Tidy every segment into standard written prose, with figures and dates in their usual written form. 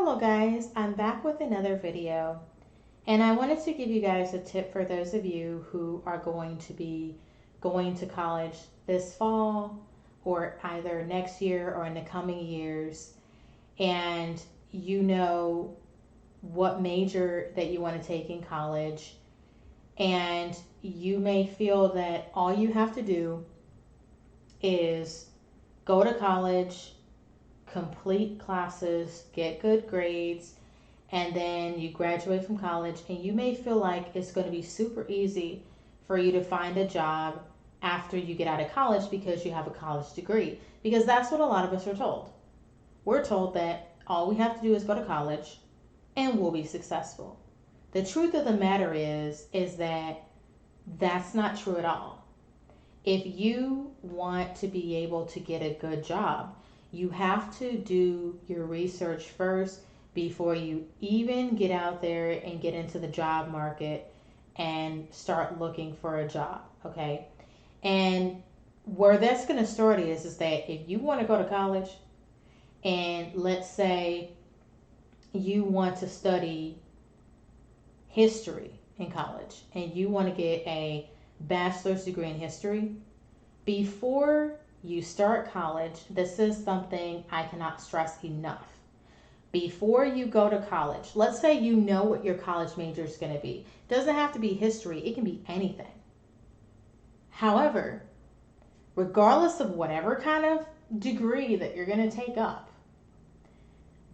Hello guys, I'm back with another video and I wanted to give you guys a tip for those of you who are going to be going to college this fall or either next year or in the coming years, and you know what major that you want to take in college, and you may feel that all you have to do is go to college, complete classes, get good grades, and then you graduate from college, and you may feel like it's going to be super easy for you to find a job after you get out of college because you have a college degree. Because that's what a lot of us are told. We're told that all we have to do is go to college and we'll be successful. The truth of the matter is that that's not true at all. If you want to be able to get a good job, you have to do your research first before you even get out there and get into the job market and start looking for a job, okay? And where that's going to start is that if you want to go to college and let's say you want to study history in college and you want to get a bachelor's degree in history, before you start college, this is something I cannot stress enough. Before you go to college, let's say you know what your college major is going to be. It doesn't have to be history, it can be anything. However, regardless of whatever kind of degree that you're going to take up,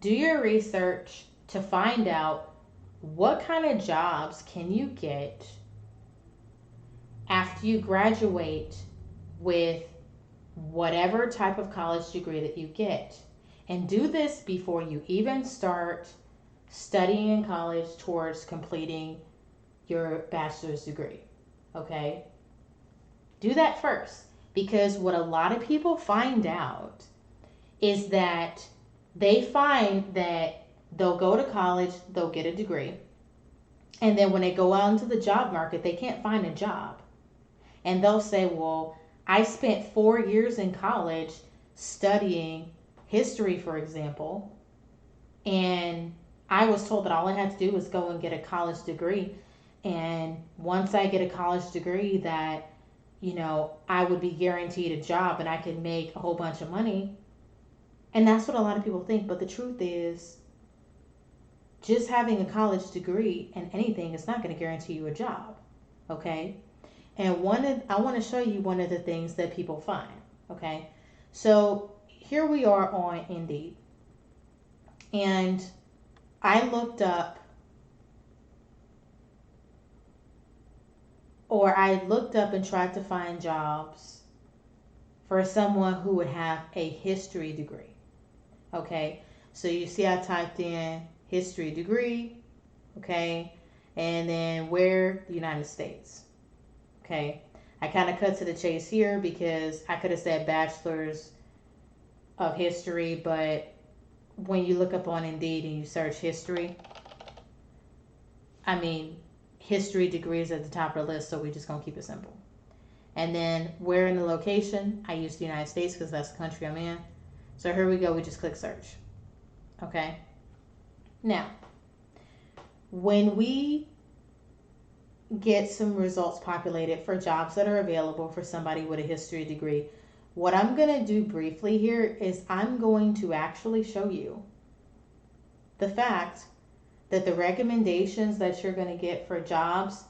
do your research to find out what kind of jobs can you get after you graduate with whatever type of college degree that you get. And do this before you even start studying in college towards completing your bachelor's degree. Okay? Do that first, because what a lot of people find out is that they find that they'll go to college, they'll get a degree, and then when they go out into the job market, they can't find a job. And they'll say, well, I spent 4 years in college studying history, for example, and I was told that all I had to do was go and get a college degree. And once I get a college degree, that, I would be guaranteed a job and I could make a whole bunch of money. And that's what a lot of people think. But the truth is, just having a college degree and anything is not going to guarantee you a job. Okay? And I want to show you one of the things that people find. Okay? So here we are on Indeed. And I looked up and tried to find jobs for someone who would have a history degree. Okay? So you see I typed in history degree, okay? And then where? The United States. Okay? I kind of cut to the chase here because I could have said bachelor's of history, but when you look up on Indeed and you search history, history degree is at the top of the list, so we're just going to keep it simple. And then where in the location, I used the United States because that's the country I'm in. So here we go, we just click search. Okay? Now, when we get some results populated for jobs that are available for somebody with a history degree, what I'm going to do briefly here is I'm going to actually show you the fact that the recommendations that you're going to get for jobs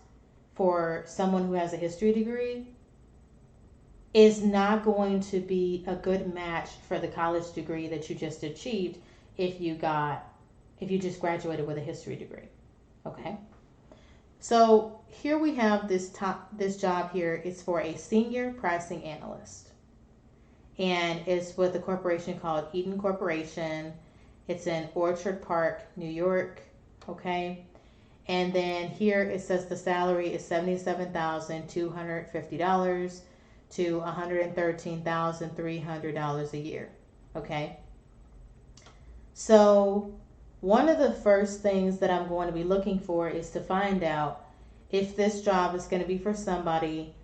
for someone who has a history degree is not going to be a good match for the college degree that you just achieved if you just graduated with a history degree. Okay? So here we have this job here. It's for a senior pricing analyst. And it's with a corporation called Eaton Corporation. It's in Orchard Park, New York. Okay? And then here it says the salary is $77,250 to $113,300 a year. Okay? So one of the first things that I'm going to be looking for is to find out if this job is going to be for somebody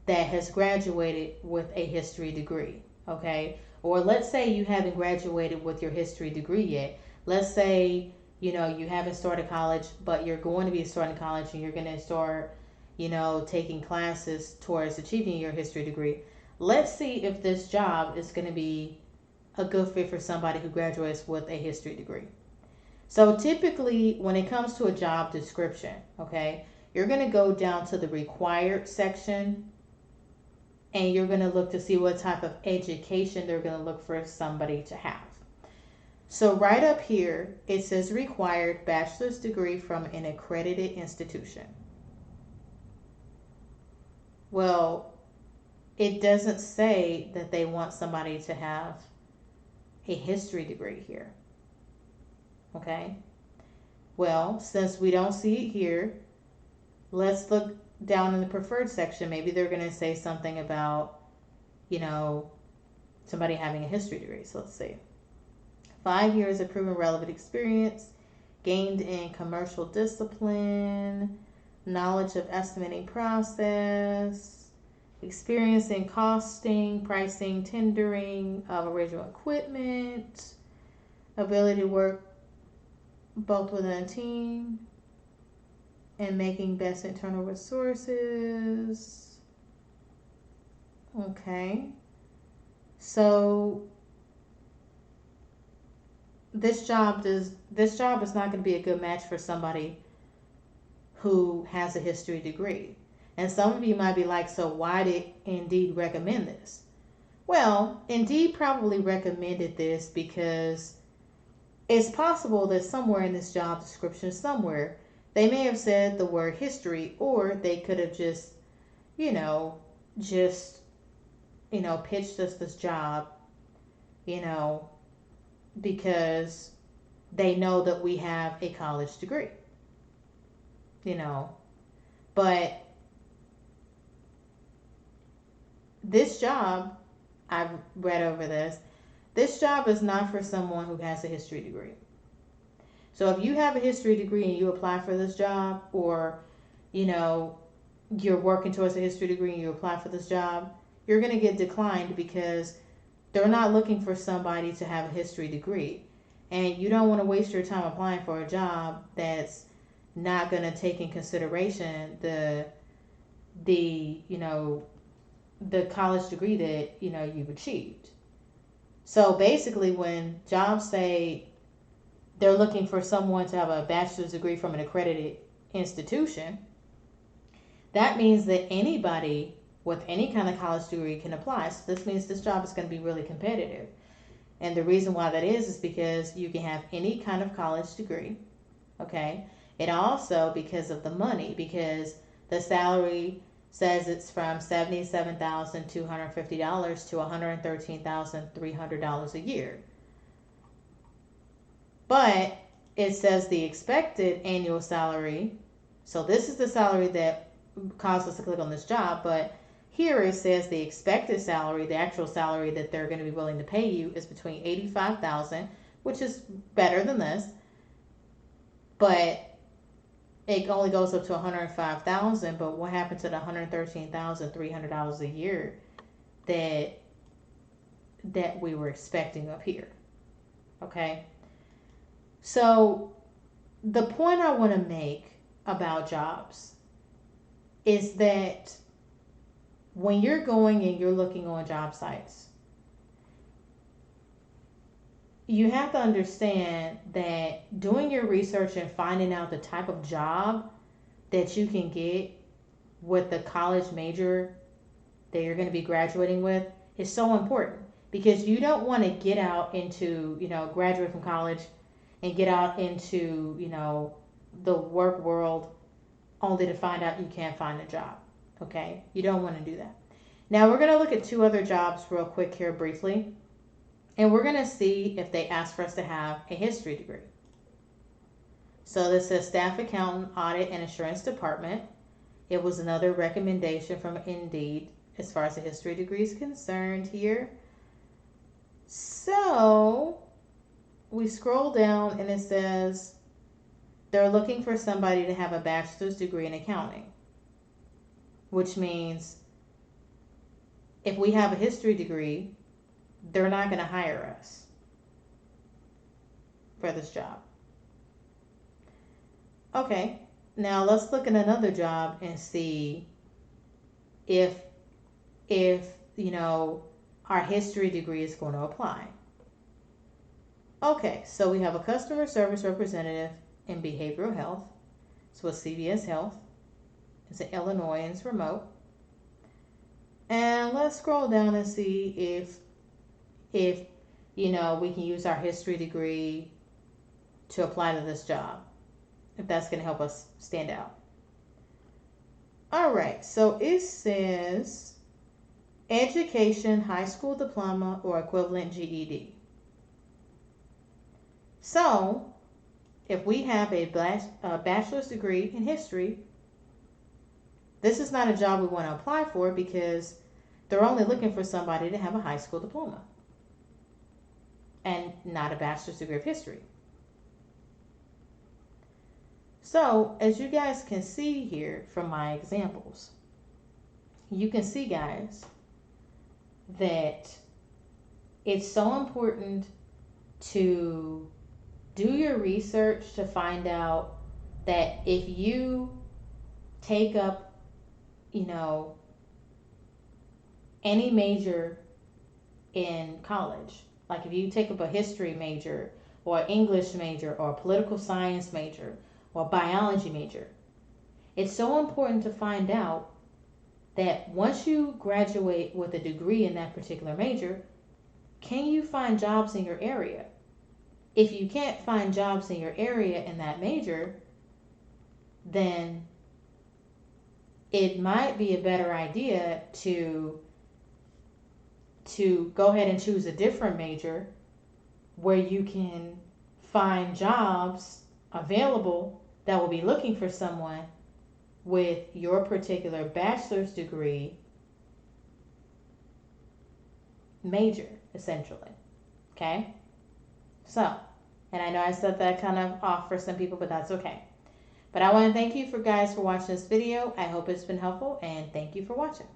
that has graduated with a history degree, okay? Or let's say you haven't graduated with your history degree yet. let's say, you haven't started college, but you're going to be starting college and you're going to start, taking classes towards achieving your history degree. Let's see if this job is going to be a good fit for somebody who graduates with a history degree. So typically, when it comes to a job description, okay, you're going to go down to the required section and you're going to look to see what type of education they're going to look for somebody to have. So right up here, it says required bachelor's degree from an accredited institution. Well, it doesn't say that they want somebody to have a history degree here. Okay? Well, since we don't see it here, let's look down in the preferred section. Maybe they're going to say something about, somebody having a history degree. So let's see. 5 years of proven relevant experience gained in commercial discipline, knowledge of estimating process, experience in costing, pricing, tendering of original equipment, ability to work both within a team, and making best internal resources. Okay. So this job is not going to be a good match for somebody who has a history degree. And some of you might be like, so why did Indeed recommend this? Well, Indeed probably recommended this because it's possible that somewhere in this job description, somewhere, they may have said the word history, or they could have just pitched us this job, because they know that we have a college degree, But this job, I've read over this job is not for someone who has a history degree. So if you have a history degree and you apply for this job, or, you're working towards a history degree and you apply for this job, you're going to get declined because they're not looking for somebody to have a history degree. And you don't want to waste your time applying for a job that's not going to take in consideration the college degree that, you've achieved. So basically, when jobs say they're looking for someone to have a bachelor's degree from an accredited institution, that means that anybody with any kind of college degree can apply. So this means this job is going to be really competitive. And the reason why that is because you can have any kind of college degree. Okay. It also, because of the money, because the salary says it's from $77,250 to $113,300 a year. But it says the expected annual salary. So this is the salary that caused us to click on this job, but here it says the expected salary, the actual salary that they're going to be willing to pay you, is between $85,000, which is better than this, but it only goes up to $105,000. But what happened to the $113,300 a year that we were expecting up here? Okay, so the point I want to make about jobs is that when you're going and you're looking on job sites, you have to understand that doing your research and finding out the type of job that you can get with the college major that you're going to be graduating with is so important, because you don't want to get out into, graduate from college and get out into, the work world only to find out you can't find a job. Okay? You don't want to do that. Now we're going to look at two other jobs real quick here briefly. And we're going to see if they ask for us to have a history degree. So this says staff accountant, audit, and assurance department. It was another recommendation from Indeed as far as the history degree is concerned here. So we scroll down and it says they're looking for somebody to have a bachelor's degree in accounting, which means if we have a history degree, they're not going to hire us. for this job. Okay, now let's look at another job and see if our history degree is going to apply. Okay, so we have a customer service representative in behavioral health. So it's CVS Health. It's in Illinois and it's remote. And let's scroll down and see if we can use our history degree to apply to this job, if that's going to help us stand out. All right, so it says education, high school diploma, or equivalent GED. So if we have a bachelor's degree in history, this is not a job we want to apply for because they're only looking for somebody to have a high school diploma and not a bachelor's degree of history. So as you guys can see here from my examples, you can see, guys, that it's so important to do your research to find out that if you take up, any major in college, like if you take up a history major or English major or a political science major or biology major, it's so important to find out that once you graduate with a degree in that particular major, can you find jobs in your area? If you can't find jobs in your area in that major, then it might be a better idea to go ahead and choose a different major where you can find jobs available that will be looking for someone with your particular bachelor's degree major, essentially. Okay? So, and I know I said that kind of off for some people, but that's okay. But I want to thank you guys for watching this video. I hope it's been helpful, and thank you for watching.